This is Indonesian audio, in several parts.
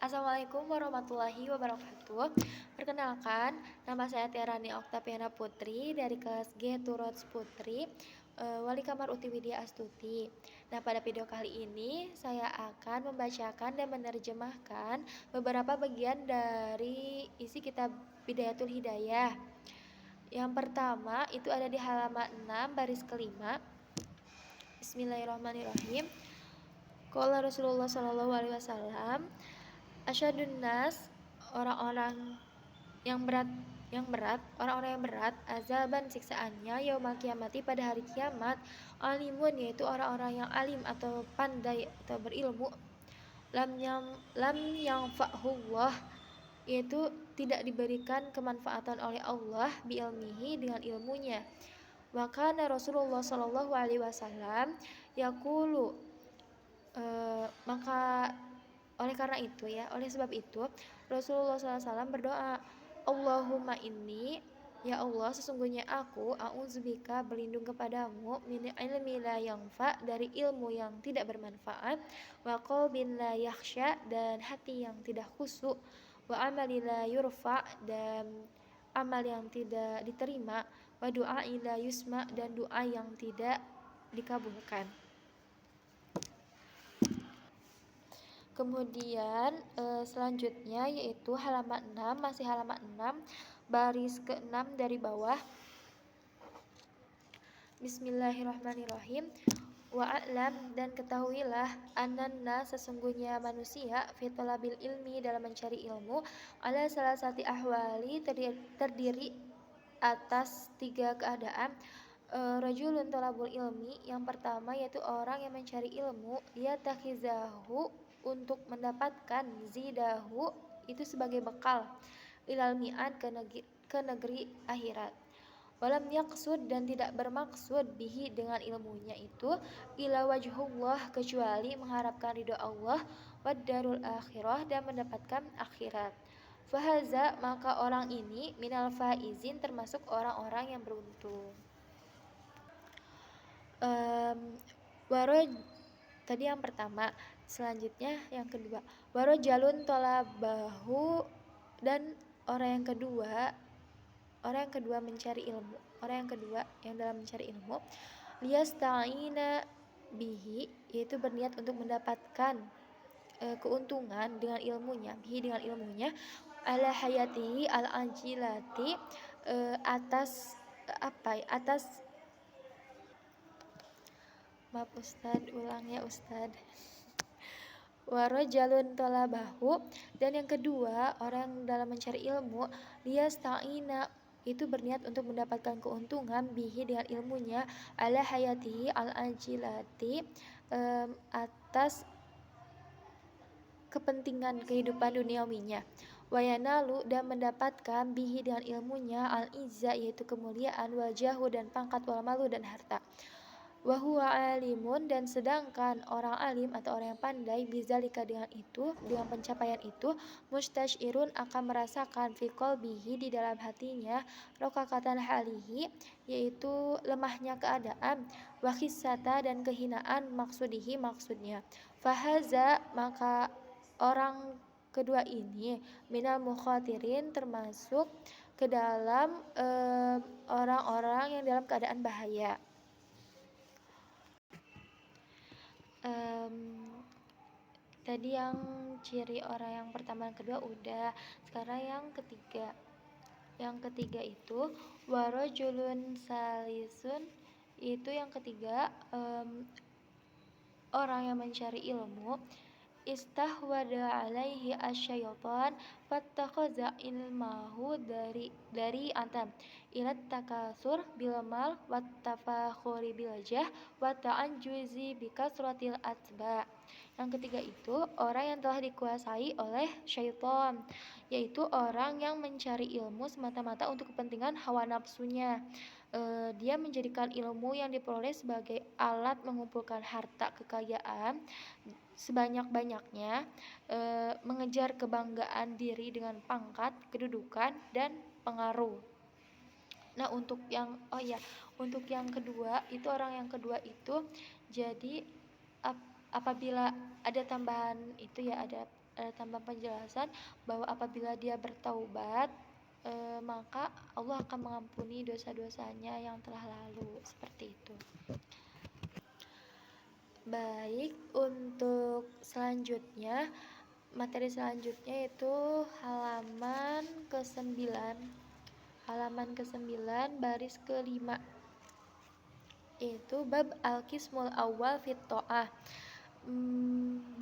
Assalamualaikum warahmatullahi wabarakatuh. Perkenalkan, nama saya Tiarani Oktaviana Putri dari kelas G Turots Putri, Wali Kamar Uti Widya Astuti. Nah, pada video kali ini saya akan membacakan dan menerjemahkan beberapa bagian dari isi kitab Bidayatul Hidayah. Yang pertama itu ada di halaman 6 baris kelima. Bismillahirrahmanirrahim. Qala Rasulullah sallallahu alaihi wasallam, asyadun nas, orang-orang orang-orang yang berat azaban siksaannya yaumal kiamati pada hari kiamat, alimun yaitu orang-orang yang alim atau pandai atau berilmu, lam yang fa'hullah yaitu tidak diberikan kemanfaatan oleh Allah bi ilmihi dengan ilmunya. Maka Rasulullah sallallahu alaihi wasallam yaqulu, maka oleh sebab itu Rasulullah SAW berdoa, Allahumma inni, ya Allah sesungguhnya aku a'udzubika berlindung kepadamu min ilmi la yanfa dari ilmu yang tidak bermanfaat, wa qalbin la yakhsha dan hati yang tidak khusyuk, wa amali la yurfa dan amal yang tidak diterima, wa du'a la yusma dan doa yang tidak dikabulkan. Kemudian selanjutnya yaitu halaman 6, masih halaman 6 baris ke-6 dari bawah. Bismillahirrahmanirrahim. Wa a'lam dan ketahuilah ananna sesungguhnya manusia fi talabil ilmi dalam mencari ilmu ala salasati ahwali terdiri atas 3 keadaan. Rajulun talabul ilmi, yang pertama yaitu orang yang mencari ilmu, dia takhizahu untuk mendapatkan, zidahu itu sebagai bekal, ilal mi'ad ke negeri akhirat. Walam yaqsud dan tidak bermaksud bihi dengan ilmunya itu ila wajhullah kecuali mengharapkan ridho Allah, wad darul akhirah dan mendapatkan akhirat. Fahaza maka orang ini minal faizin termasuk orang-orang yang beruntung. Tadi yang pertama, selanjutnya yang kedua. Warajalun talabahu dan orang yang kedua mencari ilmu. Orang yang kedua yang dalam mencari ilmu, liyasta'ina bihi yaitu berniat untuk mendapatkan keuntungan dengan ilmunya, ala hayatihi al ajilati atas maaf Ustad, ulang ya Ustad. Warajalun talabahu dan yang kedua orang dalam mencari ilmu, liyasta'ina itu berniat untuk mendapatkan keuntungan bihi dengan ilmunya, ala hayatihi al ajilati atas kepentingan kehidupan duniawinya, wayanalu dan mendapatkan bihi dengan ilmunya al izza yaitu kemuliaan, wajahu dan pangkat, wal malu dan harta. Wahuwa alimun dan sedangkan orang alim atau orang yang pandai bizalika dengan pencapaian itu, mustasyirun akan merasakan fi qalbihi di dalam hatinya, rokakatan halihi yaitu lemahnya keadaan, wa khissata dan kehinaan maksudnya. Fahaza maka orang kedua ini minal mukhatirin termasuk ke dalam orang-orang yang dalam keadaan bahaya. Tadi yang ciri orang yang pertama dan kedua udah. Sekarang yang ketiga. Yang ketiga itu warajulun salisun, itu yang ketiga orang yang mencari ilmu, istahwada alaihi asyaitan fattakhadha ilmahu dari antam ilat takasur bil mal wat tafakhuri bil jah wa ta'anjuzi bi kasratil atba. Yang ketiga itu orang yang telah dikuasai oleh syaitan, yaitu orang yang mencari ilmu semata-mata untuk kepentingan hawa nafsunya. Dia menjadikan ilmu yang diperoleh sebagai alat mengumpulkan harta kekayaan sebanyak-banyaknya, mengejar kebanggaan diri dengan pangkat, kedudukan, dan pengaruh. Nah, untuk yang kedua itu orang yang kedua itu jadi apabila ada tambahan itu ya, ada ada tambahan penjelasan bahwa apabila dia bertaubat, maka Allah akan mengampuni dosa-dosanya yang telah lalu, seperti itu. Baik, untuk selanjutnya, materi selanjutnya itu halaman ke-9. Halaman ke-9 baris ke-5. Yaitu bab al-qismul awal fit ta'ah.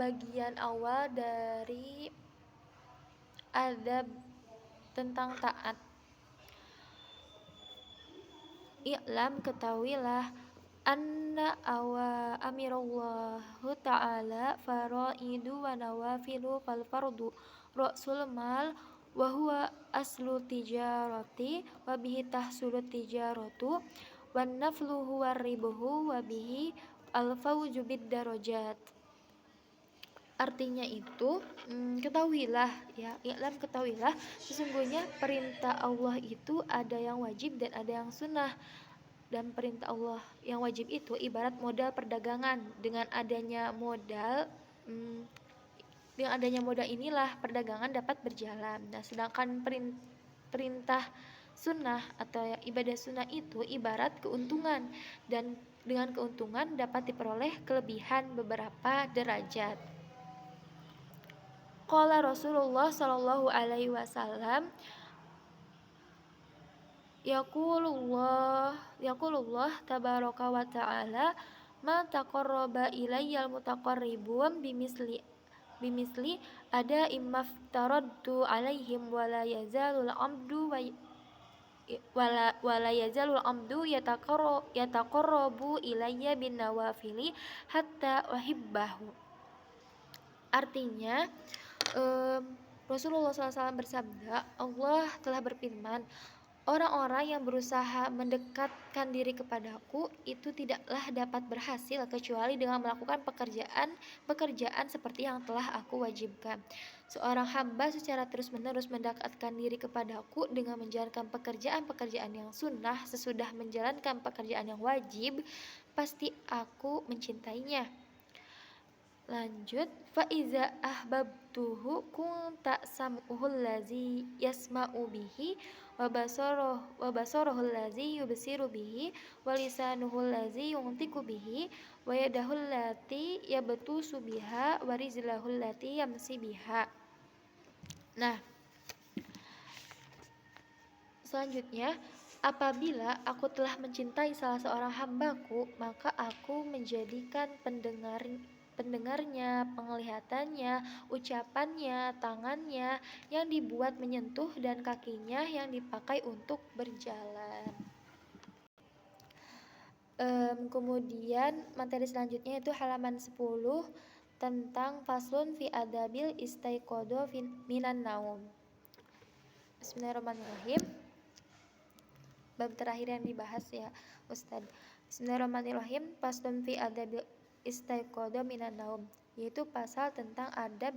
Bagian awal dari adab tentang taat. I'lam, ketahuilah, anna amirallahu ta'ala faraidu wa nawafilu fal fardu ra'sul mal wa huwa aslu tijarati wa bihi tahsulu tijaratu wan naflu huwa ribuhu wa bihi al fawju bid darajat. Artinya itu, ketahuilah ya, i'lam, ketahuilah, sesungguhnya perintah Allah itu ada yang wajib dan ada yang sunnah. Dan perintah Allah yang wajib itu ibarat modal perdagangan. Dengan adanya modal inilah perdagangan dapat berjalan. Nah, sedangkan perintah sunnah atau ibadah sunnah itu ibarat keuntungan, dan dengan keuntungan dapat diperoleh kelebihan beberapa derajat. Qala Rasulullah sallallahu alaihi wasallam, Yaqulullah tabaraka wa ta'ala, ma taqarraba ilayyal mutaqarribun bimisli ada immaftaradtu alaihim wala yazalul amdu yataqarrabu ilayya bin nawafili hatta uhibbahu. Artinya, Rasulullah SAW bersabda, Allah telah berfirman, orang-orang yang berusaha mendekatkan diri kepadaku itu tidaklah dapat berhasil kecuali dengan melakukan pekerjaan seperti yang telah aku wajibkan. Seorang hamba secara terus-menerus mendekatkan diri kepadaku dengan menjalankan pekerjaan-pekerjaan yang sunnah sesudah menjalankan pekerjaan yang wajib, pasti aku mencintainya. Lanjut, fa iza ahbabtuhu kunta sam'uhul lazi yasma'u bihi wa basaruhul lazi yubsiru bihi wa lisanuhul lazi yuntiku bihi wa yadahul lati yabtusu biha wa rijlahul lati yamsi biha. Nah, selanjutnya, apabila aku telah mencintai salah seorang hambaku, maka aku menjadikan pendengarnya, penglihatannya, ucapannya, tangannya yang dibuat menyentuh, dan kakinya yang dipakai untuk berjalan. Kemudian materi selanjutnya itu halaman 10 tentang faslun fi adabil istaiqodo minan naum. Bismillahirrahmanirrahim. Bab terakhir yang dibahas ya Ustadz. Bismillahirrahmanirrahim. Faslun fi adabil istaiqodo minan naum, yaitu pasal tentang adab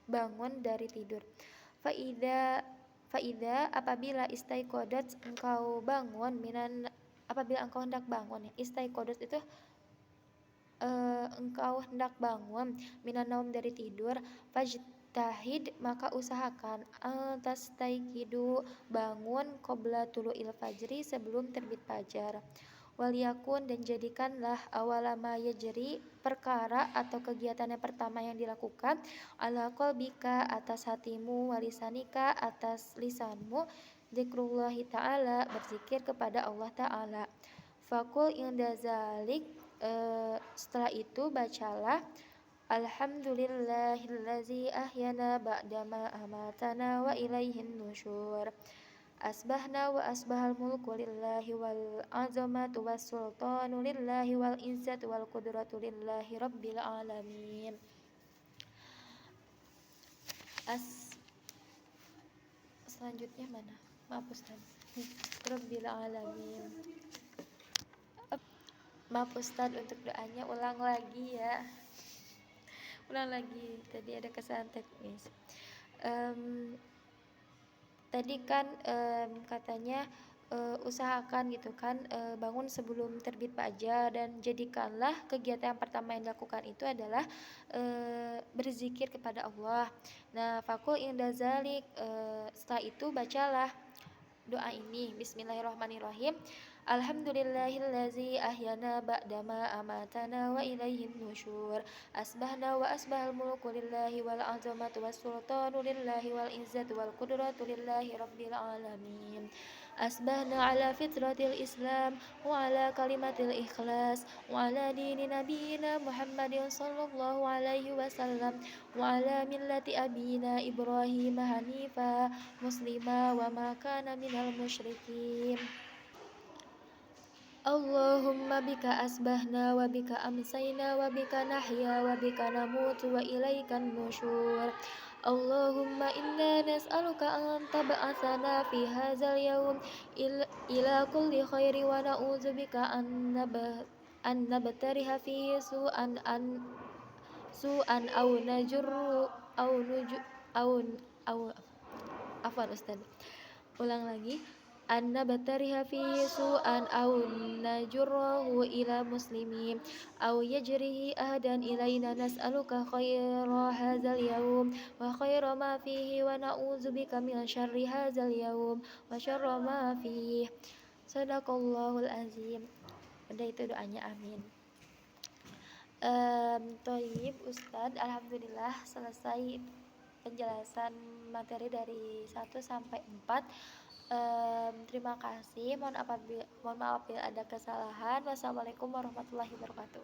bangun dari tidur. Faida apabila istaiqodat engkau bangun apabila engkau hendak bangun ya. Istaiqodat itu engkau hendak bangun minan naum dari tidur, fajtahid, maka usahakan tastaiqidu, bangun qabla tulu'il fajri, sebelum terbit fajar. Waliyakun, dan jadikanlah awalama yajri, perkara atau kegiatan yang pertama yang dilakukan, ala qalbika, atas hatimu, walisanika, atas lisanmu, dzikrullahi ta'ala, berzikir kepada Allah ta'ala. Fakul inda zalik, setelah itu bacalah, alhamdulillahillazi ahyana ba'dama amatana wa ilaihin nusyur. Asbahna wa asbahal mulku lillahi wal azamatu was sultanu lillahi wal izzatu wal qudratu lillahi rabbil alamin. Selanjutnya mana? Maaf Ustaz. Rabbil alamin. Maaf Ustaz, untuk doanya ulang lagi ya. Ulang lagi. Tadi ada kesalahan teknis. Tadi kan katanya usahakan gitu kan, bangun sebelum terbit fajar dan jadikanlah kegiatan yang pertama yang dilakukan itu adalah berzikir kepada Allah. Nah, fakul inda zalik, setelah itu bacalah doa ini. Bismillahirrahmanirrahim. Alhamdulillahillazi ahyana ba'dama amatana wa ilaihin nusyur. Asbahna wa asbahal mulku lillahi wal azamatu was sultanu lillahi wal izzatu wal qudratu lillahi rabbil alamin. Asbahna ala fitratil islam wa ala kalimatil ikhlas wa ala dini nabiyina Muhammadin sallallahu alaihi wasallam wa ala millati abina Ibrahim hanifa muslima wa ma kana minal musyrikin. Allahumma bika asbahna wa bika amsayna wa bika nahya wa bika namutu wa ilaikan nusyur. Allahumma inna nas'aluka an tab'atsana fi hadzal yawm ila kulli khairi wa na'udzu bika an nabtariha fi su'an aw najurru aw nuju aw afwan Ustaz. Ulang lagi. Anna batariha fi su'an aw najurruhu ila muslimin aw yajrihi ahadan ilaina nas'aluka khaira hadzal yawm wa khaira ma fihi wa na'udzubika min syarri hadzal yawm wa syarra ma fihi. Shadaqallahul azim. Udah itu doanya, amin. Thayyib Ustadz, alhamdulillah selesai penjelasan materi dari 1 sampai 4. Terima kasih. Mohon maaf bila ada kesalahan. Wassalamualaikum warahmatullahi wabarakatuh.